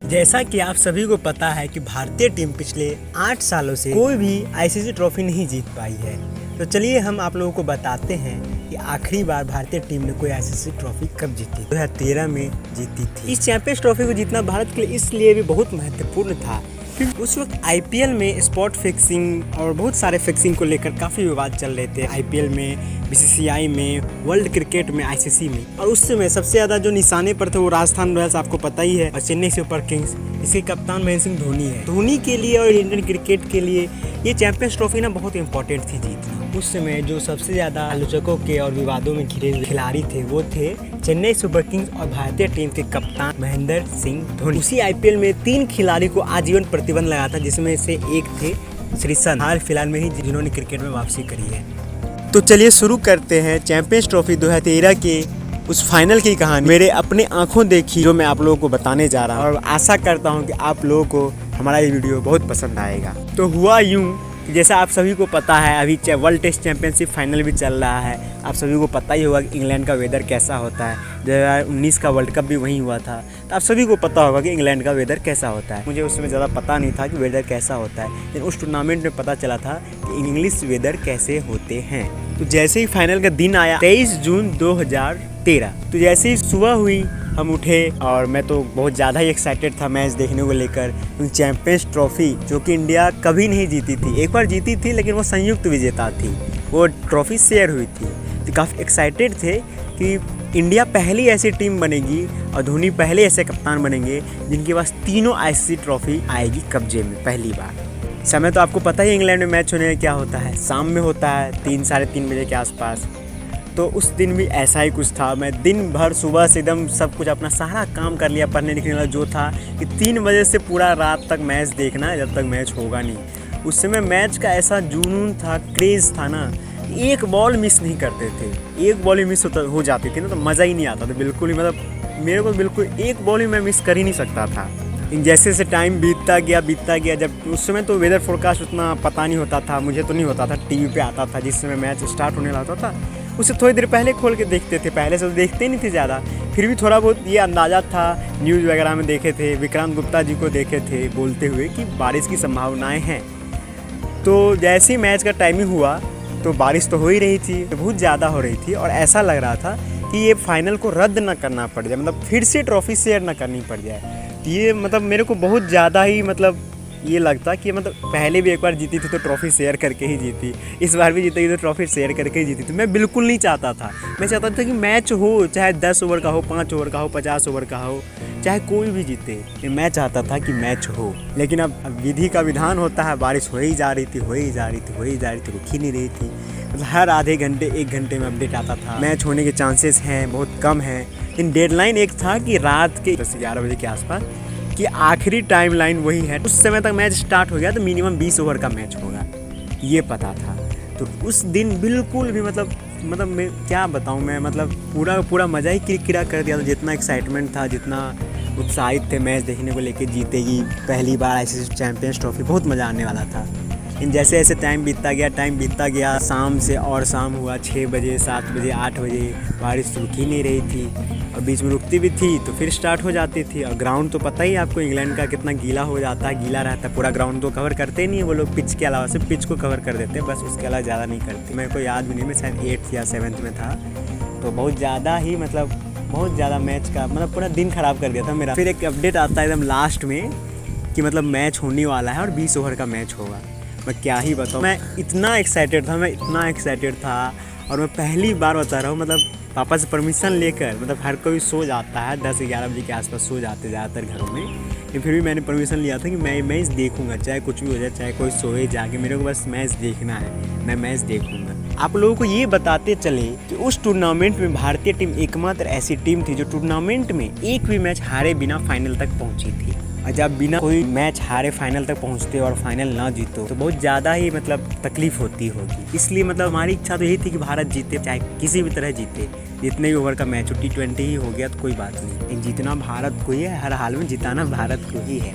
जैसा कि आप सभी को पता है कि भारतीय टीम पिछले 8 सालों से कोई भी आईसीसी ट्रॉफी नहीं जीत पाई है। तो चलिए हम आप लोगों को बताते हैं कि आखिरी बार भारतीय टीम ने कोई आईसीसी ट्रॉफी कब जीती। 2013 में जीती थी। इस चैंपियंस ट्रॉफी को जीतना भारत के लिए इसलिए भी बहुत महत्वपूर्ण था क्योंकि उस वक्त आईपीएल में स्पॉट फिक्सिंग और बहुत सारे फिक्सिंग को लेकर काफ़ी विवाद चल रहे थे। आईपीएल में, बीसीसीआई में, वर्ल्ड क्रिकेट में, आईसीसी में। और उस समय सबसे ज़्यादा जो निशाने पर थे वो राजस्थान रॉयल्स आपको पता ही है और चेन्नई सुपर किंग्स, इसके कप्तान महेंद्र सिंह धोनी है। धोनी के लिए और इंडियन क्रिकेट के लिए ये चैंपियंस ट्रॉफी ना बहुत इंपॉर्टेंट थी जीतना। उस समय जो सबसे ज़्यादा आलोचकों के और विवादों में घिरे हुए खिलाड़ी थे वो थे चेन्नई सुपर किंग्स और भारतीय टीम के कप्तान महेंद्र सिंह धोनी। उसी आईपीएल में 3 खिलाड़ी को आजीवन प्रतिबंध लगा था, जिसमें से एक थे श्रीसंत, हाल फिलहाल में ही जिन्होंने क्रिकेट में वापसी करी है। तो चलिए शुरू करते हैं चैंपियंस ट्रॉफी 2013 के उस फाइनल की कहानी। मेरे अपने आंखों देखी जो मैं आप लोगों को बताने जा रहा हूँ और आशा करता हूँ कि आप लोगों को हमारा ये वीडियो बहुत पसंद आएगा। तो हुआ यूँ, जैसा आप सभी को पता है अभी वर्ल्ड टेस्ट चैंपियनशिप फाइनल भी चल रहा है। आप सभी को पता ही होगा कि इंग्लैंड का वेदर कैसा होता है। 2019 का वर्ल्ड कप भी वहीं हुआ था, तो आप सभी को पता होगा कि इंग्लैंड का वेदर कैसा होता है। मुझे उस समय ज़्यादा पता नहीं था कि वेदर कैसा होता है, लेकिन उस टूर्नामेंट में पता चला था कि इंग्लिश वेदर कैसे होते हैं। तो जैसे ही फाइनल का दिन आया 23 जून 2013, तो जैसे ही सुबह हुई हम उठे और मैं तो बहुत ज़्यादा ही एक्साइटेड था मैच देखने को लेकर। चैंपियंस ट्रॉफी जो कि इंडिया कभी नहीं जीती थी, एक बार जीती थी लेकिन वो संयुक्त विजेता थी, वो ट्रॉफी शेयर हुई थी। तो काफ़ी एक्साइटेड थे कि इंडिया पहली ऐसी टीम बनेगी और धोनी पहले ऐसे कप्तान बनेंगे जिनके पास तीनों आईसीसी ट्रॉफी आएगी कब्जे में पहली बार। समय तो आपको पता ही इंग्लैंड में मैच होने का क्या होता है, शाम में होता है 3 साढ़े 3 बजे के आसपास। तो उस दिन भी ऐसा ही कुछ था। मैं दिन भर सुबह से एकदम सब कुछ अपना सारा काम कर लिया, पढ़ने लिखने वाला जो था कि 3 बजे से पूरा रात तक मैच देखना है जब तक मैच होगा नहीं। उस समय मैच का ऐसा जुनून था, क्रेज़ था ना, एक बॉल मिस नहीं करते थे। एक बॉल ही मिस हो जाती थी ना तो मज़ा ही नहीं आता था बिल्कुल ही। मतलब मेरे को बिल्कुल एक बॉल ही मैं मिस कर ही नहीं सकता था। जैसे जैसे टाइम बीतता गया, जब उस समय तो वेदर फोरकास्ट उतना पता नहीं होता था, मुझे तो नहीं होता था, टीवी पे आता था जिस समय मैच स्टार्ट होने लगता था उससे थोड़ी देर पहले खोल के देखते थे। पहले से तो देखते नहीं थे ज़्यादा, फिर भी थोड़ा बहुत ये अंदाज़ा था, न्यूज़ वगैरह में देखे थे, विक्रांत गुप्ता जी को देखे थे बोलते हुए कि बारिश की संभावनाएं हैं। तो जैसे ही मैच का टाइमिंग हुआ तो बारिश तो हो ही रही थी, बहुत ज़्यादा हो रही थी और ऐसा लग रहा था कि ये फाइनल को रद्द ना करना पड़ जाए, मतलब फिर से ट्रॉफी शेयर ना करनी पड़ जाए। ये मतलब मेरे को बहुत ज़्यादा ही मतलब ये लगता कि मतलब पहले भी एक बार जीती थी तो ट्रॉफी शेयर करके ही जीती, इस बार भी जीतेगी तो ट्रॉफी शेयर करके ही जीती। तो मैं बिल्कुल नहीं चाहता था। मैं चाहता था कि मैच हो, चाहे 10 ओवर का हो, 5 ओवर का हो, 50 ओवर का हो, चाहे कोई भी जीते, मैं चाहता था कि मैच हो। लेकिन अब विधि का विधान होता है, बारिश हो ही जा रही थी, रुक ही नहीं रही थी। मतलब हर आधे घंटे 1 घंटे में अपडेट आता था मैच होने के चांसेस हैं, बहुत कम हैं। लेकिन डेडलाइन एक था कि रात के 10 से 11 बजे के आसपास कि आखिरी टाइम लाइन वही है। उस समय तक मैच स्टार्ट हो गया तो मिनिमम 20 ओवर का मैच होगा, ये पता था। तो उस दिन बिल्कुल भी मतलब मैं क्या बताऊं, मैं मतलब पूरा मज़ा ही किरकिरा कर दिया था। जितना एक्साइटमेंट था, जितना उत्साहित थे मैच देखने को लेकर, जीतेगी पहली बार आईसीसी चैंपियंस ट्रॉफी, बहुत मज़ा आने वाला था। इन जैसे जैसे टाइम बीतता गया, शाम से और शाम हुआ, 6 बजे, 7 बजे, 8 बजे, बारिश रुक ही नहीं रही थी और बीच में रुकती भी थी तो फिर स्टार्ट हो जाती थी। और ग्राउंड तो पता ही आपको इंग्लैंड का कितना गीला हो जाता है, गीला रहता है पूरा ग्राउंड। तो कवर करते नहीं है वो लोग, पिच के अलावा सिर्फ पिच को कवर कर देते हैं बस, उसके अलावा ज़्यादा नहीं करते। मेरे को याद भी नहीं, मैं शायद 8th या 7th में था। तो बहुत ज़्यादा मैच का मतलब पूरा दिन ख़राब कर दिया था मेरा। फिर एक अपडेट आता है एकदम लास्ट में कि मतलब मैच होने वाला है और 20 ओवर का मैच होगा। मैं क्या ही बताऊँ, मैं इतना एक्साइटेड था और मैं पहली बार बता रहा हूँ, मतलब पापा से परमिशन लेकर, मतलब हर कोई सो जाता है 10 से 11 बजे के आसपास सो जाते ज़्यादातर घरों में, लेकिन फिर भी मैंने परमिशन लिया था कि मैं मैच देखूंगा, चाहे कुछ भी हो जाए, चाहे कोई सोए जाके, मेरे को बस मैच देखना है, मैं मैच देखूंगा। आप लोगों को ये बताते चले कि उस टूर्नामेंट में भारतीय टीम एकमात्र ऐसी टीम थी जो टूर्नामेंट में एक भी मैच हारे बिना फाइनल तक पहुँची थी। और जब बिना कोई मैच हारे फाइनल तक पहुंचते और फाइनल ना जीतो तो बहुत ज़्यादा ही मतलब तकलीफ होती होगी। इसलिए मतलब हमारी इच्छा तो यही थी कि भारत जीते, चाहे किसी भी तरह जीते, जितने भी ओवर का मैच हो, T20 ही हो गया तो कोई बात नहीं, जीतना भारत को ही है, हर हाल में जिताना भारत को ही है।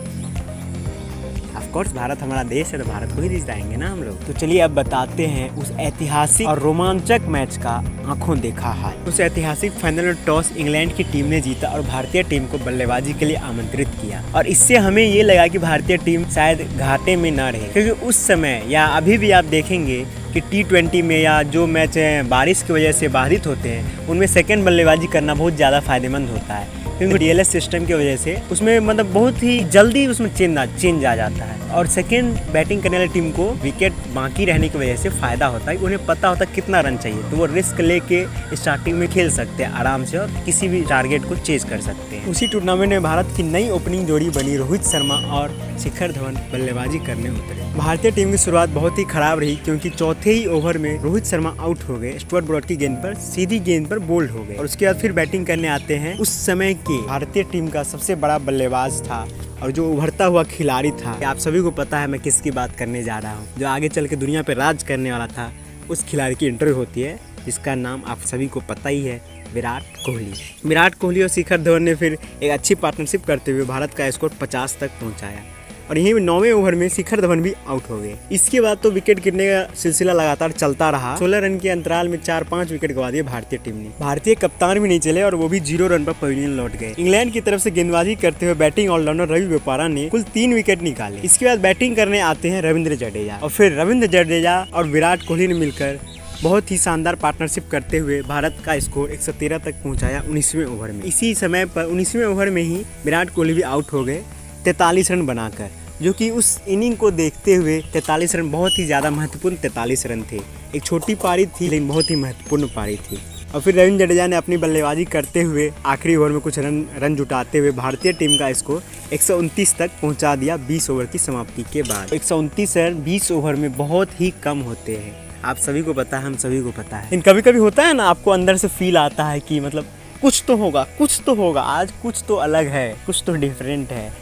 कोर्स भारत हमारा देश है तो भारत को ही जिताएंगे ना हम लोग। तो चलिए अब बताते हैं उस ऐतिहासिक और रोमांचक मैच का आंखों देखा हाल। उस ऐतिहासिक फाइनल में टॉस इंग्लैंड की टीम ने जीता और भारतीय टीम को बल्लेबाजी के लिए आमंत्रित किया और इससे हमें ये लगा कि भारतीय टीम शायद घाटे में न रहे, क्योंकि उस समय या अभी भी आप देखेंगे कि T20 में या जो मैच बारिश की वजह से बाधित होते हैं उनमें सेकंड बल्लेबाजी करना बहुत ज़्यादा फायदेमंद होता है, क्योंकि DLS सिस्टम की वजह से उसमें मतलब बहुत ही जल्दी उसमें चेंज आ जाता है और सेकंड बैटिंग करने वाली टीम को विकेट बाकी रहने की वजह से फ़ायदा होता है। उन्हें पता होता है कितना रन चाहिए, तो वो रिस्क लेके स्टार्टिंग में खेल सकते हैं आराम से और किसी भी टारगेट को चेज कर सकते हैं। उसी टूर्नामेंट में भारत की नई ओपनिंग जोड़ी बनी रोहित शर्मा और शिखर धवन बल्लेबाजी करने उतरे। भारतीय टीम की शुरुआत बहुत ही खराब रही, क्योंकि चौथे ही ओवर में रोहित शर्मा आउट हो गए। स्टुअर्ट ब्रॉड की गेंद पर सीधी गेंद पर बोल्ड हो गए और उसके बाद फिर बैटिंग करने आते हैं उस समय के भारतीय टीम का सबसे बड़ा बल्लेबाज था और जो उभरता हुआ खिलाड़ी था। आप सभी को पता है मैं किसकी बात करने जा रहा हूँ, जो आगे चल के दुनिया पे राज करने वाला था। उस खिलाड़ी की इंटरव्यू होती है जिसका नाम आप सभी को पता ही है, विराट कोहली। विराट कोहली और शिखर धवन ने फिर एक अच्छी पार्टनरशिप करते हुए भारत का स्कोर 50 तक पहुंचाया और यहीं 9वें ओवर में शिखर धवन भी आउट हो गए। इसके बाद तो विकेट गिरने का सिलसिला लगातार चलता रहा। 16 रन के अंतराल में 4-5 विकेट गवा दिए भारतीय टीम ने। भारतीय कप्तान भी नहीं चले और वो भी 0 रन पर पवेलियन लौट गए। इंग्लैंड की तरफ से गेंदबाजी करते हुए बैटिंग ऑलराउंडर रवि बोपारा ने कुल 3 विकेट निकाले। इसके बाद बैटिंग करने आते हैं रविंद्र जडेजा और फिर रविंद्र जडेजा और विराट कोहली ने मिलकर बहुत ही शानदार पार्टनरशिप करते हुए भारत का स्कोर 113 तक पहुंचाया 19वें ओवर में। इसी समय पर 19वें ओवर में ही विराट कोहली भी आउट हो गए 43 रन बनाकर, जो कि उस इनिंग को देखते हुए 43 रन बहुत ही ज़्यादा महत्वपूर्ण 43 रन थे। एक छोटी पारी थी लेकिन बहुत ही महत्वपूर्ण पारी थी। और फिर रविंद्र जडेजा ने अपनी बल्लेबाजी करते हुए आखिरी ओवर में कुछ रन जुटाते हुए भारतीय टीम का स्कोर 129 तक पहुंचा दिया 20 ओवर की समाप्ति के बाद। 129 रन 20 ओवर में बहुत ही कम होते हैं, आप सभी को पता है, हम सभी को पता है। कभी कभी होता है ना, आपको अंदर से फील आता है कि मतलब कुछ तो होगा आज, कुछ तो अलग है, कुछ तो डिफरेंट है,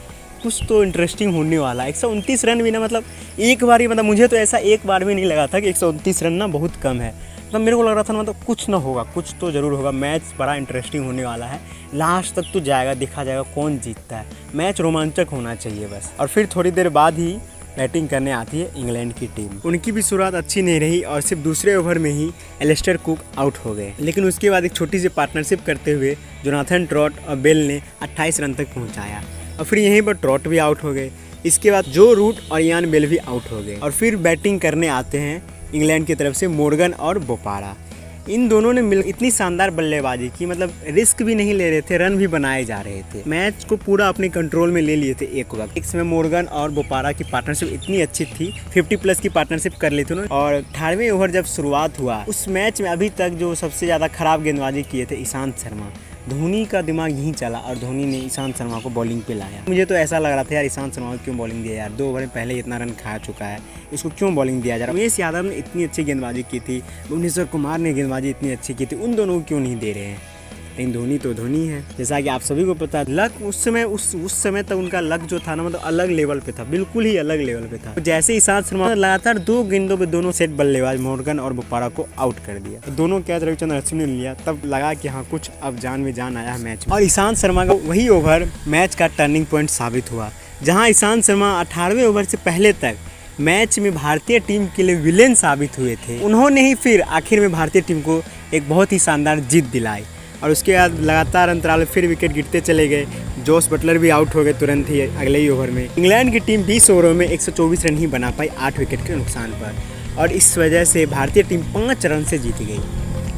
कुछ तो इंटरेस्टिंग होने वाला है। 129 रन भी ना मतलब एक बार ही, मतलब मुझे तो ऐसा एक बार भी नहीं लगा था कि 129 रन ना बहुत कम है। मतलब मेरे को लग रहा था मतलब कुछ ना होगा, कुछ तो ज़रूर होगा, मैच बड़ा इंटरेस्टिंग होने वाला है, लास्ट तक तो जाएगा, देखा जाएगा कौन जीतता है, मैच रोमांचक होना चाहिए बस। और फिर थोड़ी देर बाद ही बैटिंग करने आती है इंग्लैंड की टीम। उनकी भी शुरुआत अच्छी नहीं रही और सिर्फ दूसरे ओवर में ही एलिस्टर कुक आउट हो गए, लेकिन उसके बाद एक छोटी सी पार्टनरशिप करते हुए जोनाथन ट्रॉट और बेल ने 28 रन तक पहुंचाया और फिर यहीं पर ट्रॉट भी आउट हो गए। इसके बाद जो रूट और यान बेल भी आउट हो गए और फिर बैटिंग करने आते हैं इंग्लैंड की तरफ से मोर्गन और बोपारा। इन दोनों ने मिल इतनी शानदार बल्लेबाजी की, मतलब रिस्क भी नहीं ले रहे थे, रन भी बनाए जा रहे थे, मैच को पूरा अपने कंट्रोल में ले लिए थे एक वक्त। एक समय मोर्गन और बोपारा की पार्टनरशिप इतनी अच्छी थी, 50+ की पार्टनरशिप कर ली थी उन्होंने। और 18वें ओवर जब शुरुआत हुआ, उस मैच में अभी तक जो सबसे ज़्यादा खराब गेंदबाजी किए थे ईशांत शर्मा। धोनी का दिमाग यहीं चला और धोनी ने ईशांत शर्मा को बॉलिंग पे लाया। मुझे तो ऐसा लग रहा था यार, ईशांत शर्मा को क्यों बॉलिंग दिया यार, 2 ओवर में पहले इतना रन खा चुका है, इसको क्यों बॉलिंग दिया जा रहा है। उमेश यादव ने इतनी अच्छी गेंदबाजी की थी, भुवनेश्वर कुमार ने गेंदबाजी इतनी अच्छी की थी, उन दोनों को क्यों नहीं दे रहे हैं। लेकिन धोनी तो धोनी है, जैसा कि आप सभी को पता है। लक उस समय तक उनका लक जो था ना, मतलब अलग लेवल पे था, बिल्कुल ही अलग लेवल पे था। तो जैसे ईशांत शर्मा लगातार 2 गेंदों पे दोनों सेट बल्लेबाज मोर्गन और बोपारा को आउट कर दिया, तो दोनों कैच रविचंद्रन अश्विन ने लिया, तब लगा कि हाँ कुछ अब जान में जान आया है मैच में। और ईशांत शर्मा का वही ओवर मैच का टर्निंग पॉइंट साबित हुआ, जहाँ ईशांत शर्मा 18वें ओवर से पहले तक मैच में भारतीय टीम के लिए विलेन साबित हुए थे। उन्होंने ही फिर आखिर में भारतीय टीम को एक बहुत ही शानदार जीत दिलाई और उसके बाद लगातार अंतराल में फिर विकेट गिरते चले गए। जोस बटलर भी आउट हो गए तुरंत ही अगले ही ओवर में। इंग्लैंड की टीम 20 ओवरों में 124 रन ही बना पाई 8 विकेट के नुकसान पर और इस वजह से भारतीय टीम 5 रन से जीत गई।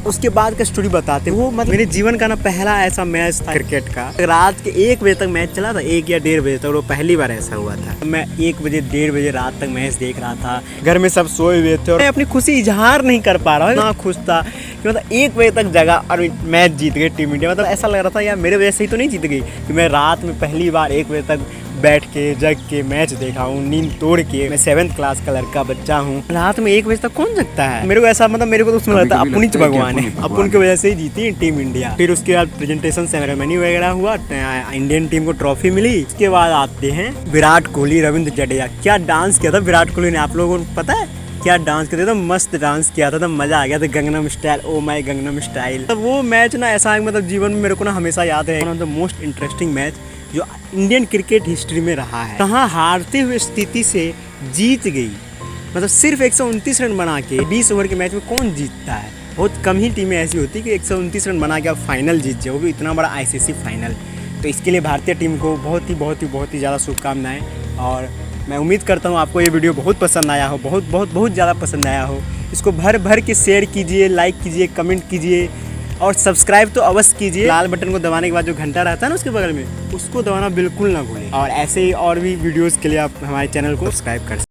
उसके बाद का स्टोरी बताते हैं। वो मतलब मेरे जीवन का ना पहला ऐसा मैच था क्रिकेट का। रात के 1 बजे तक मैच चला था, 1 या 1:30 बजे तक, वो पहली बार ऐसा हुआ था। मैं 1 बजे 1:30 बजे रात तक मैच देख रहा था, घर में सब सोए हुए थे और मैं अपनी खुशी इजहार नहीं कर पा रहा हूँ। इतना खुश था कि मतलब 1 बजे तक जगा और मैच जीत गई टीम इंडिया। मतलब ऐसा लग रहा था यार मेरे वजह से ही तो नहीं जीत गई कि मैं रात में पहली बार 1 बजे तक बैठ के जग के मैच देखा हूँ, नींद तोड़ के। मैं 7th क्लास का लड़का बच्चा हूँ, रात में 1 बजे तक कौन जगता है। मेरे को ऐसा मतलब मेरे को तो उसमें लगता है अपन ही भगवान है, अपन की वजह से ही जीती टीम इंडिया। फिर उसके बाद प्रेजेंटेशन सेरेमनी वगैरह हुआ, इंडियन टीम को ट्रॉफी मिली। उसके बाद आते हैं विराट कोहली, रविंद्र जडेजा। क्या डांस किया था विराट कोहली ने, आप लोगों को पता है क्या डांस किया था? मस्त डांस किया था, मजा आ गया था। Gangnam style, oh my Gangnam style. तो वो मैच ना ऐसा मतलब जीवन में मेरे को ना हमेशा याद है, one of the most interesting match जो इंडियन क्रिकेट हिस्ट्री में रहा है। कहाँ हारते हुए स्थिति से जीत गई, मतलब सिर्फ 129 रन बना के 20 ओवर के मैच में कौन जीतता है। बहुत कम ही टीमें ऐसी होती कि 129 रन बना के आप फाइनल जीत जाओ, वो भी इतना बड़ा आईसीसी फाइनल। तो इसके लिए भारतीय टीम को बहुत ही ज़्यादा शुभकामनाएं। और मैं उम्मीद करता हूँ आपको ये वीडियो बहुत पसंद आया हो, बहुत ज़्यादा पसंद आया हो। इसको भर के शेयर कीजिए, लाइक कीजिए, कमेंट कीजिए और सब्सक्राइब तो अवश्य कीजिए। लाल बटन को दबाने के बाद जो घंटा रहता है ना उसके बगल में, उसको दबाना बिल्कुल ना भूलें। और ऐसे ही और भी वीडियोज़ के लिए आप हमारे चैनल को सब्सक्राइब कर सकते हैं।